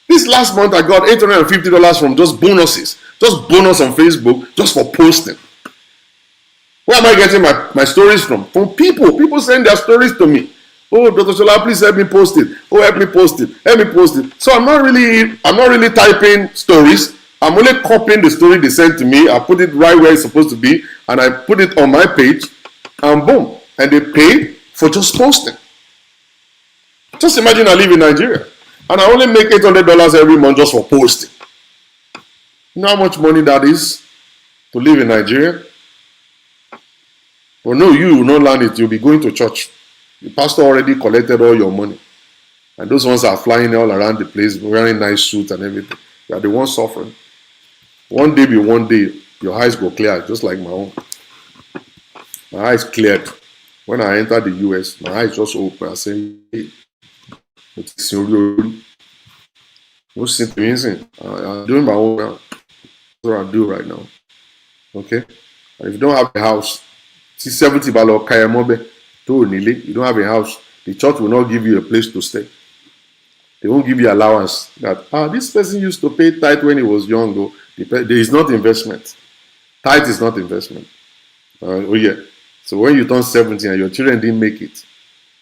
This last month I got $850 from just bonuses. Just bonus on Facebook just for posting. Where am I getting my stories from? From people. People send their stories to me. Oh, Dr. Shola, please help me post it. Oh, help me post it. Help me post it. So I'm not really typing stories. I'm only copying the story they sent to me. I put it right where it's supposed to be, and I put it on my page, and boom. And they pay for just posting. Just imagine I live in Nigeria, and I only make $800 every month just for posting. You know how much money that is to live in Nigeria? Well, no, you will not learn it. You'll be going to church. The pastor already collected all your money. And those ones are flying all around the place, wearing nice suits and everything. You are the ones suffering. One day, your eyes go clear, just like my own. My eyes cleared. When I entered the US, my eyes just open. I say, hey, what's amazing? I'm doing my own now. That's what I do right now. Okay? And if you don't have a house, see 70 balo kayamobe to nile, you don't have a house, the church will not give you a place to stay. They won't give you allowance that this person used to pay tithe when he was young. Though there is not investment. Tithe is not investment. Oh yeah. So when you turn 70 and your children didn't make it,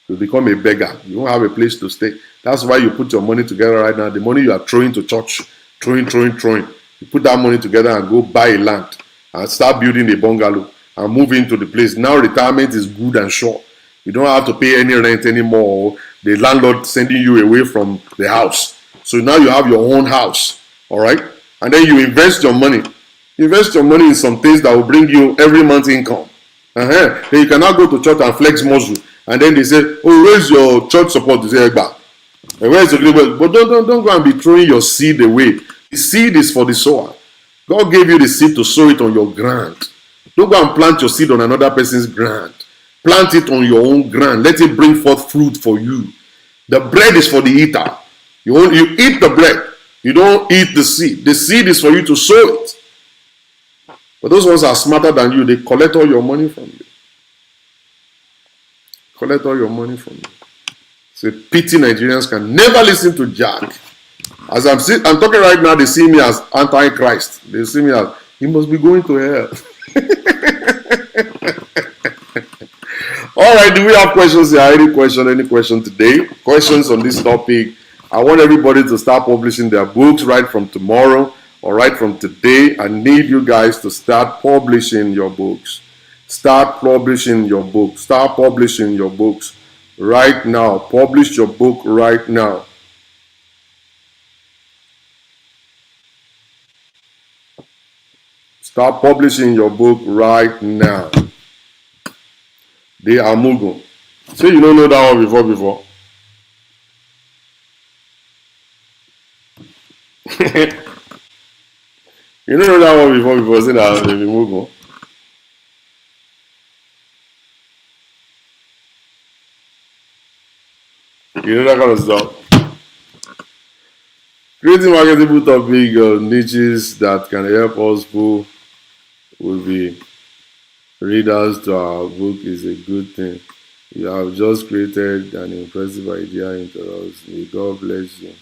you become a beggar. You won't have a place to stay. That's why you put your money together right now. The money you are throwing to church, throwing. You put that money together and go buy a land and start building a bungalow and move into the place. Now retirement is good and sure. You don't have to pay any rent anymore. The landlord sending you away from the house. So now you have your own house. All right? And then you invest your money. Invest your money in some things that will bring you every month income. Then you cannot go to church and flex muscle. And then they say, oh, where's your church support? You say, Egba. And where's your But don't go and be throwing your seed away. The seed is for the sower. God gave you the seed to sow it on your ground. Don't go and plant your seed on another person's ground. Plant it on your own ground. Let it bring forth fruit for you. The bread is for the eater. You eat the bread. You don't eat the seed. The seed is for you to sow it. But those ones are smarter than you. They collect all your money from you. Collect all your money from you. So pity Nigerians can never listen to Jack. As I'm talking right now, they see me as anti-Christ. They see me as, he must be going to hell. All right, do we have questions here? Any question today? Questions on this topic? I want everybody to start publishing their books right from tomorrow or right from today. I need you guys to start publishing your books. Start publishing your books. Start publishing your books right now. Publish your book right now. Start publishing your book right now. They are Mugu. So you don't know that one before. You don't know that one before. Say that they Mugu. You know that kind of stuff. Creating marketable topic niches that can help us who will be readers to our book is a good thing. You have just created an impressive idea into us. May God bless you.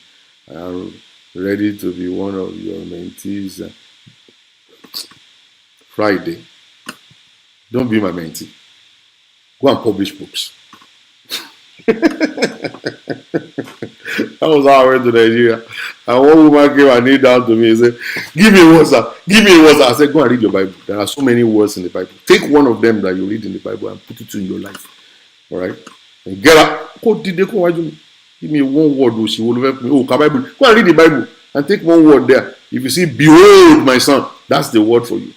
I am ready to be one of your mentees. Friday. Don't be my mentee. Go and publish books. That was how I went to Nigeria. And one woman came and knelt down to me and said, give me a word, sir. Give me a word, sir. I said, go and read your Bible. There are so many words in the Bible. Take one of them that you read in the Bible and put it in your life. All right? And get up. Give me one word. Bible. Go and read the Bible and take one word there. If you see, behold, my son, that's the word for you.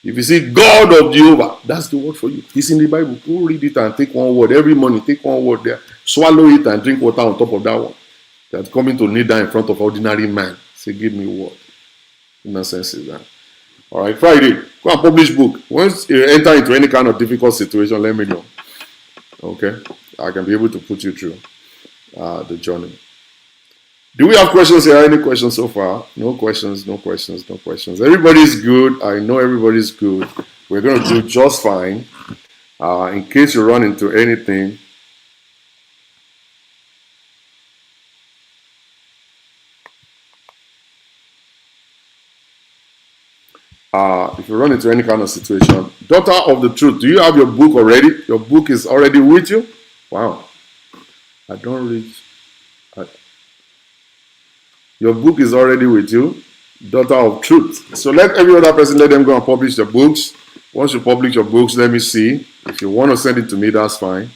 If you see God of Jehovah, that's the word for you. It's in the Bible. Go read it and take one word. Every morning, take one word there. Swallow it and drink water on top of that one. That's coming to kneel down in front of ordinary man. Say, give me a word. Nonsense is that. All right, Friday. Go and publish book. Once you enter into any kind of difficult situation, let me know. Okay? I can be able to put you through the journey. Do we have questions here? Any questions so far? No questions. Everybody's good. I know everybody's good. We're going to do just fine. In case you run into anything, if you run into any kind of situation, Daughter of the Truth, do you have your book already? Your book is already with you? Wow. I don't reach. Your book is already with you, Daughter of Truth. So let every other person, let them go and publish their books. Once you publish your books, let me see. If you want to send it to me, that's fine.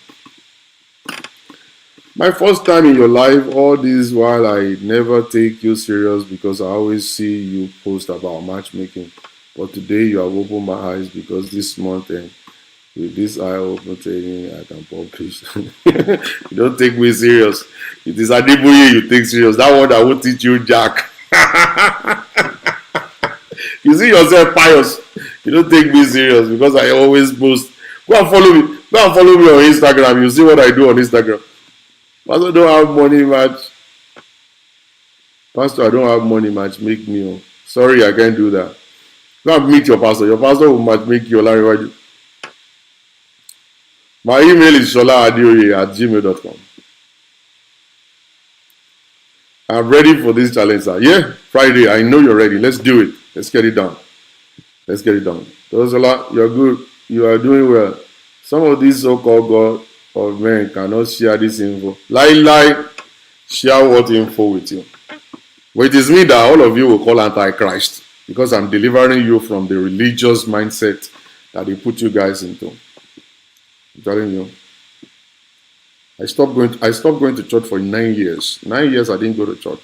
My first time in your life, all this while I never take you serious because I always see you post about matchmaking. But today you have opened my eyes because this month and with this eye-open training, I can publish. You don't take me serious. It is Adeboye you take serious. That one I will teach you, Jack. You see yourself pious. You don't take me serious because I always post. Go and follow me. Go and follow me on Instagram. You see what I do on Instagram. Pastor, I don't have money match. Pastor, I don't have money match. Make me. Sorry, I can't do that. Go and meet your pastor. Your pastor will match make you. My email is sholaadioye@gmail.com. I'm ready for this challenge, sir. Yeah, Friday. I know you're ready. Let's do it. Let's get it done. Those a lot. You're good. You are doing well. Some of these so-called God of men cannot share this info. Lie, share what info with you. But it is me that all of you will call Antichrist because I'm delivering you from the religious mindset that they put you guys into. I'm telling you. I stopped going to church for 9 years. 9 years I didn't go to church.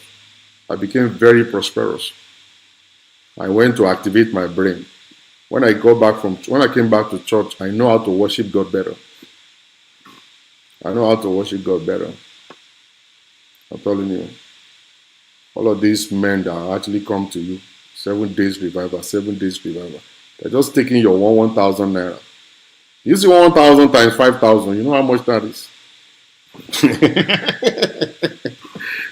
I became very prosperous. I went to activate my brain. When I came back to church, I know how to worship God better. I know how to worship God better. I'm telling you. All of these men that actually come to you, 7 days revival, 7 days revival, they're just taking your 1,000 naira. You see 1,000 times 5,000, you know how much that is?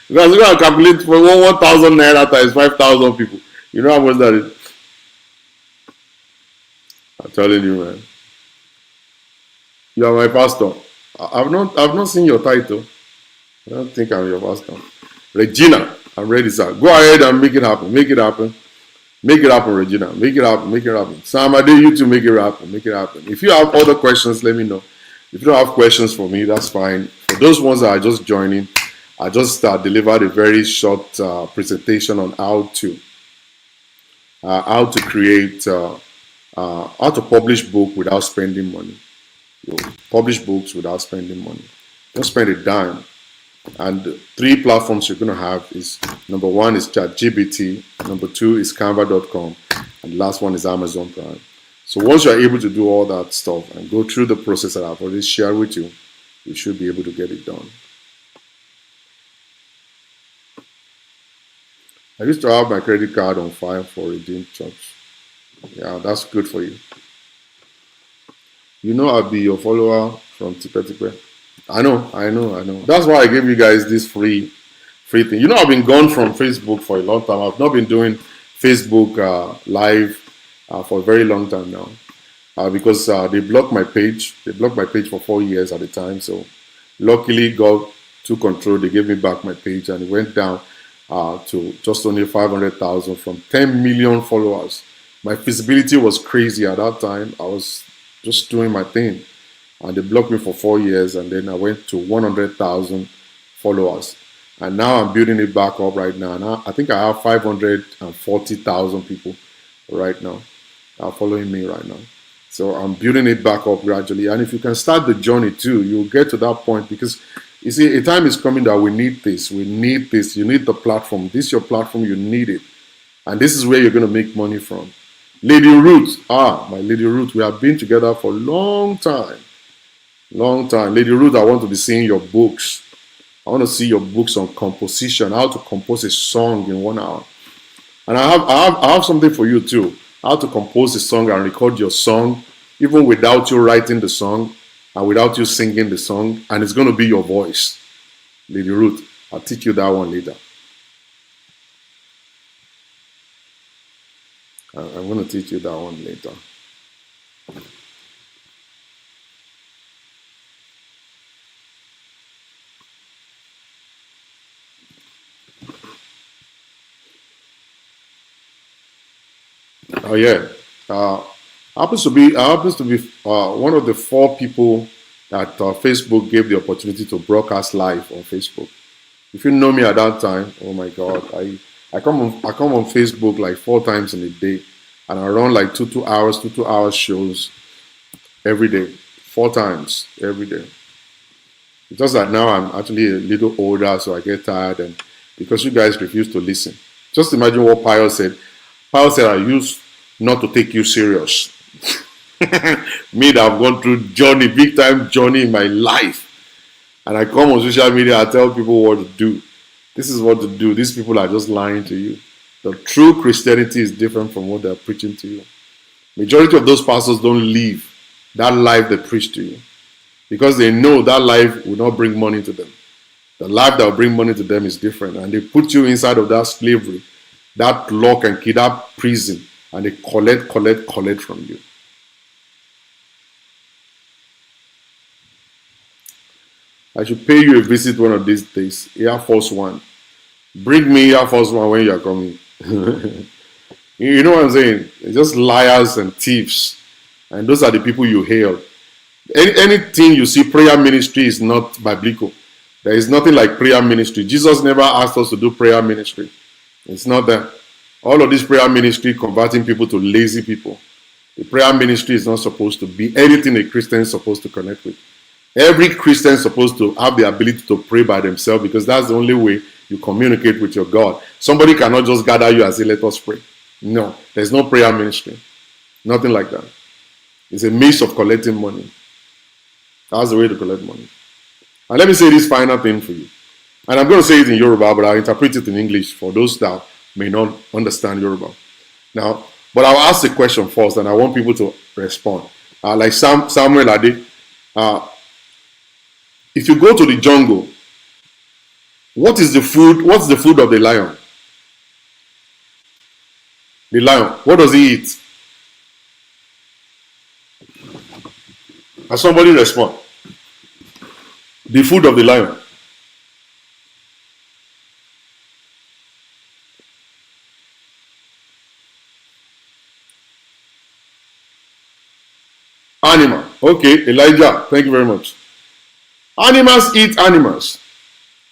Because you gotta calculate for 1,000 naira times 5,000 people. You know how much that is? I'm telling you, man. You are my pastor. I've not seen your title. I don't think I'm your pastor. Regina, I'm ready, sir. Go ahead and make it happen. Make it happen. Make it happen, Regina. Make it happen. Make it happen. Sam, I dare you to make it happen. Make it happen. If you have other questions, let me know. If you don't have questions for me, that's fine. For those ones that are just joining, I just delivered a very short presentation on how to create, how to publish book without spending money. You publish books without spending money. Don't spend a dime. And the 3 platforms you're going to have is, number 1 is ChatGPT, number 2 is Canva.com, and the last one is Amazon Prime. So once you're able to do all that stuff and go through the process that I've already shared with you, you should be able to get it done. I used to have my credit card on file for Redeemed Church. Yeah, that's good for you. You know I'll be your follower from Tipe. I know. That's why I gave you guys this free thing. You know I've been gone from Facebook for a long time. I've not been doing Facebook live for a very long time now because they blocked my page. They blocked my page for 4 years at the time. So luckily God took control. They gave me back my page and it went down to just only 500,000 from 10 million followers. My visibility was crazy at that time. I was just doing my thing. And they blocked me for 4 years, and then I went to 100,000 followers. And now I'm building it back up right now. And I think I have 540,000 people right now following me right now. So I'm building it back up gradually. And if you can start the journey too, you'll get to that point because you see, a time is coming that we need this. We need this. You need the platform. This is your platform. You need it. And this is where you're going to make money from. Lady Ruth. My Lady Ruth. We have been together for a long time. Long time. Lady Ruth, I want to be seeing your books. I want to see your books on composition, how to compose a song in 1 hour. And I have something for you too. How to compose a song and record your song, even without you writing the song and without you singing the song. And it's going to be your voice. Lady Ruth, I'll teach you that one later. I'm going to teach you that one later. Oh yeah, happens to be one of the 4 people that Facebook gave the opportunity to broadcast live on Facebook. If you know me at that time, oh my God, I come on Facebook like 4 times in a day, and I run like 2 hours shows every day, 4 times every day. It's just that now I'm actually a little older, so I get tired, and because you guys refuse to listen. Just imagine what Pius said. Pius said, I used not to take you serious. Me that I've gone through big time journey in my life. And I come on social media, I tell people what to do. This is what to do. These people are just lying to you. The true Christianity is different from what they're preaching to you. Majority of those pastors don't live that life they preach to you because they know that life will not bring money to them. The life that will bring money to them is different, and they put you inside of that slavery, that lock and key, that prison, and they collect from you. I should pay you a visit one of these days. Air Force One. Bring me Air Force One when you are coming. You know what I'm saying? It's just liars and thieves. And those are the people you hail. Anything you see, prayer ministry is not biblical. There is nothing like prayer ministry. Jesus never asked us to do prayer ministry. It's not that. All of this prayer ministry converting people to lazy people. The prayer ministry is not supposed to be anything a Christian is supposed to connect with. Every Christian is supposed to have the ability to pray by themselves, because that's the only way you communicate with your God. Somebody cannot just gather you and say, let us pray. No, there's no prayer ministry. Nothing like that. It's a means of collecting money. That's the way to collect money. And let me say this final thing for you. And I'm going to say it in Yoruba, but I'll interpret it in English for those that may not understand Yoruba. Now, but I'll ask the question first, and I want people to respond. Like Samuel Ade, if you go to the jungle, what is the food? What's the food of the lion? The lion, what does he eat? Has somebody respond? The food of the lion. Animal. Okay, Elijah, thank you very much. Animals eat animals.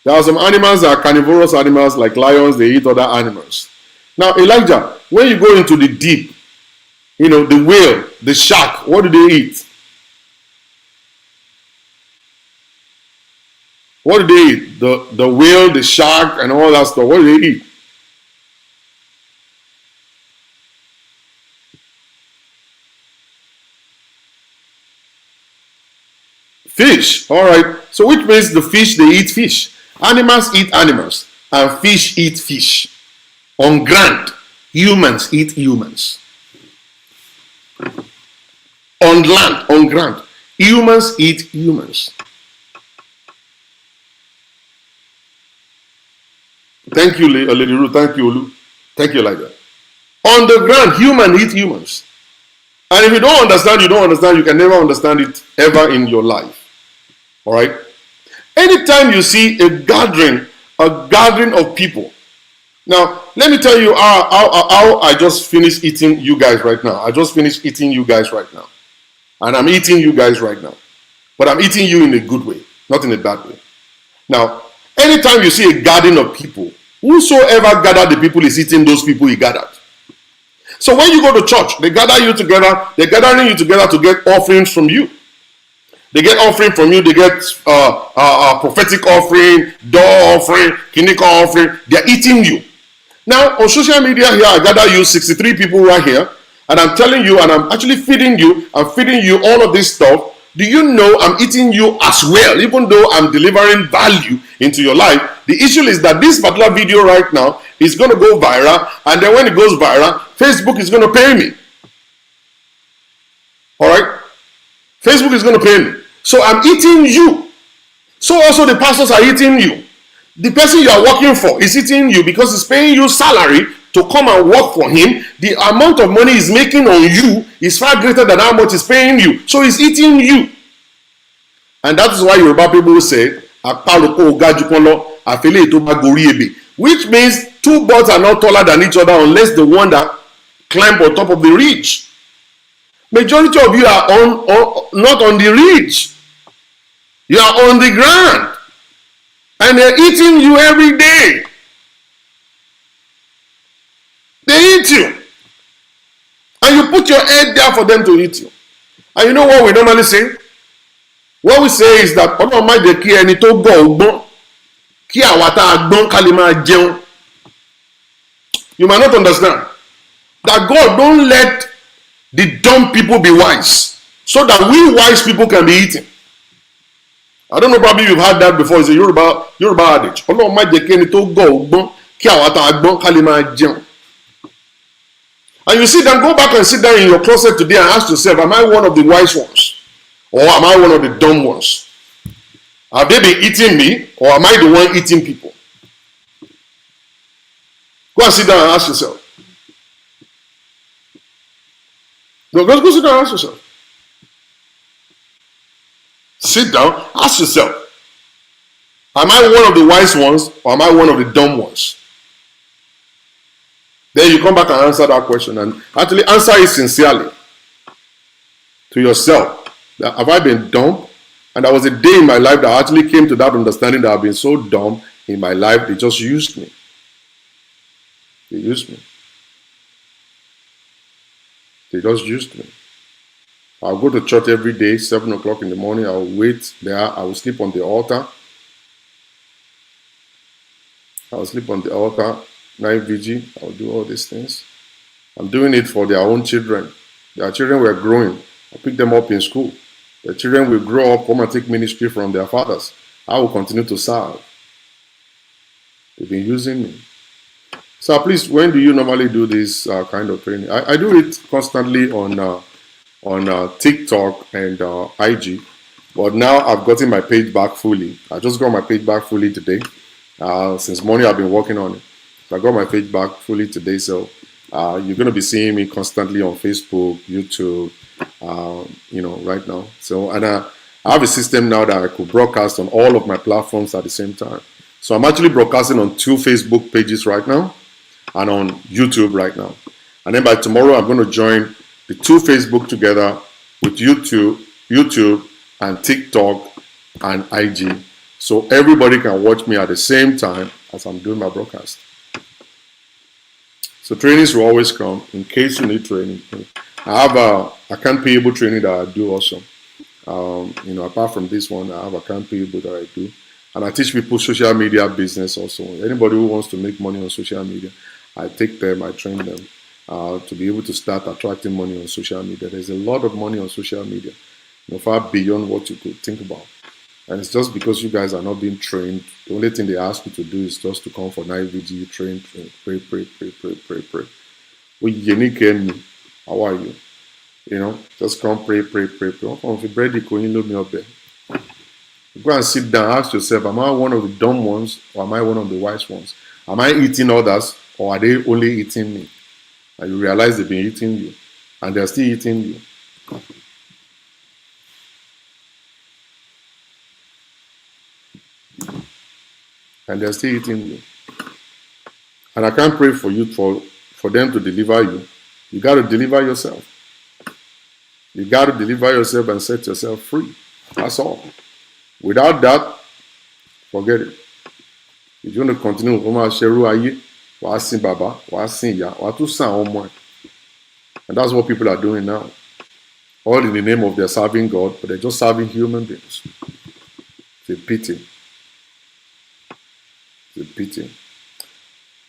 There are some animals that are carnivorous animals, like lions, they eat other animals. Now, Elijah, when you go into the deep, the whale, the shark, what do they eat? What do they eat? The whale, the shark, and all that stuff, what do they eat? Fish. All right. So which means the fish, they eat fish. Animals eat animals, and fish eat fish. On ground, humans eat humans. On land, on ground, humans eat humans. Thank you, Lady Ruth. Thank you, Olu. Thank you, like that. On the ground, humans eat humans. And if you don't understand, you don't understand. You can never understand it ever in your life. All right? Anytime you see a gathering of people. Now, let me tell you how I just finished eating you guys right now. I just finished eating you guys right now. And I'm eating you guys right now. But I'm eating you in a good way, not in a bad way. Now, anytime you see a gathering of people, whosoever gathered the people is eating those people he gathered. So when you go to church, they gather you together, they're gathering you together to get offerings from you. They get offering from you, they get prophetic offering, door offering, clinical offering. They're eating you. Now, on social media here, I gather you 63 people right here, and I'm telling you, and I'm actually feeding you, I'm feeding you all of this stuff. Do you know I'm eating you as well, even though I'm delivering value into your life? The issue is that this particular video right now is going to go viral, and then when it goes viral, Facebook is going to pay me. All right? Facebook is going to pay me. So I'm eating you. So also the pastors are eating you. The person you are working for is eating you because he's paying you salary to come and work for him. The amount of money he's making on you is far greater than how much he's paying you. So he's eating you. And that is why Yoruba people say, which means two birds are not taller than each other unless the one that climb on top of the ridge. Majority of you are not on the ridge. You are on the ground. And they're eating you every day. They eat you. And you put your head there for them to eat you. And you know what we normally say? What we say is that you might not understand that God don't let the dumb people be wise so that we wise people can be eaten. I don't know, probably you've heard that before. It's a Yoruba adage. And you sit down, go back and sit down in your closet today and ask yourself, am I one of the wise ones? Or am I one of the dumb ones? Have they been eating me, or am I the one eating people? Go and sit down and ask yourself. No, go sit down and ask yourself. Sit down, ask yourself. Am I one of the wise ones, or am I one of the dumb ones? Then you come back and answer that question, and actually answer it sincerely to yourself. Have I been dumb? And there was a day in my life that I actually came to that understanding that I've been so dumb in my life, they just used me. They used me. They just used me. I'll go to church every day, 7 o'clock in the morning. I'll wait there. I will sleep on the altar. I'll sleep on the altar, night vigil. I'll do all these things. I'm doing it for their own children. Their children were growing. I pick them up in school. The children will grow up, come and take ministry from their fathers. I will continue to serve. They've been using me. So please, when do you normally do this kind of training? I do it constantly on TikTok and IG. But now I've gotten my page back fully. I just got my page back fully today. Since morning I've been working on it. So I got my page back fully today. So you're going to be seeing me constantly on Facebook, YouTube, right now. So, and I have a system now that I could broadcast on all of my platforms at the same time. So I'm actually broadcasting on 2 Facebook pages right now and on YouTube right now. And then by tomorrow, I'm going to join the 2 Facebook together with YouTube and TikTok and IG. So everybody can watch me at the same time as I'm doing my broadcast. So trainings will always come in case you need training. I have account payable training that I do also. Apart from this one, I have account payable that I do. And I teach people social media business also. Anybody who wants to make money on social media, I take them, I train them to be able to start attracting money on social media. There's a lot of money on social media, far beyond what you could think about. And it's just because you guys are not being trained. The only thing they ask you to do is just to come for night vigil, train, pray. Well, unique me. How are you? Just come pray. Go and sit down, ask yourself, am I one of the dumb ones or am I one of the wise ones? Am I eating others or are they only eating me? And you realize they've been eating you and they're still eating you. And they're still eating you. And I can't pray for you for them to deliver you. You got to deliver yourself. You got to deliver yourself and set yourself free. That's all. Without that, forget it. If you want to continue, and that's what people are doing now. All in the name of their serving God, but they're just serving human beings. It's a pity. It's a pity.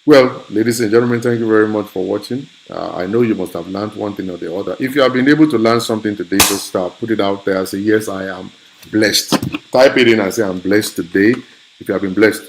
Well, ladies and gentlemen, thank you very much for watching. I know you must have learned one thing or the other. If you have been able to learn something today, just put it out there. Say, yes, I am blessed. Type it in and say, I'm blessed today. If you have been blessed.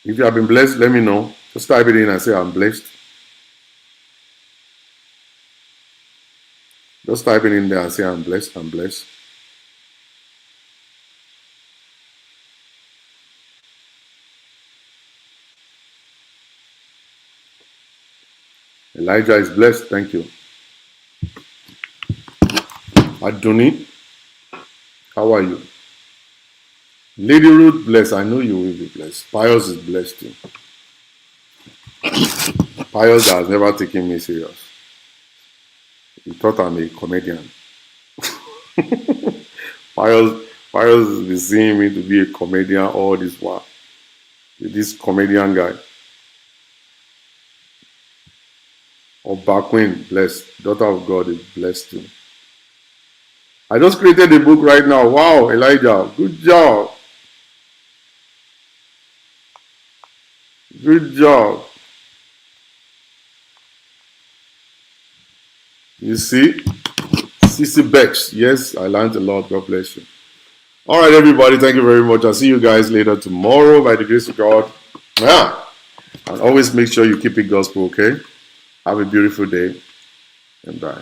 If you have been blessed, let me know. Just type it in and say, I'm blessed. Just type it in there and say, I'm blessed, I'm blessed. Elijah is blessed, thank you. Adoni, how are you? Lady Ruth, blessed. I know you will be blessed. Pius is blessed too. Pius has never taken me serious. He thought I'm a comedian. Pius has been seeing me to be a comedian all this while. This comedian guy. Oba Queen, blessed. Daughter of God is blessed too. I just created a book right now. Wow, Elijah, good job. Good job. You see? CC Bex. Yes, I learned a lot. God bless you. All right, everybody. Thank you very much. I'll see you guys later tomorrow by the grace of God. Yeah. And always make sure you keep it gospel, okay? Have a beautiful day. And bye.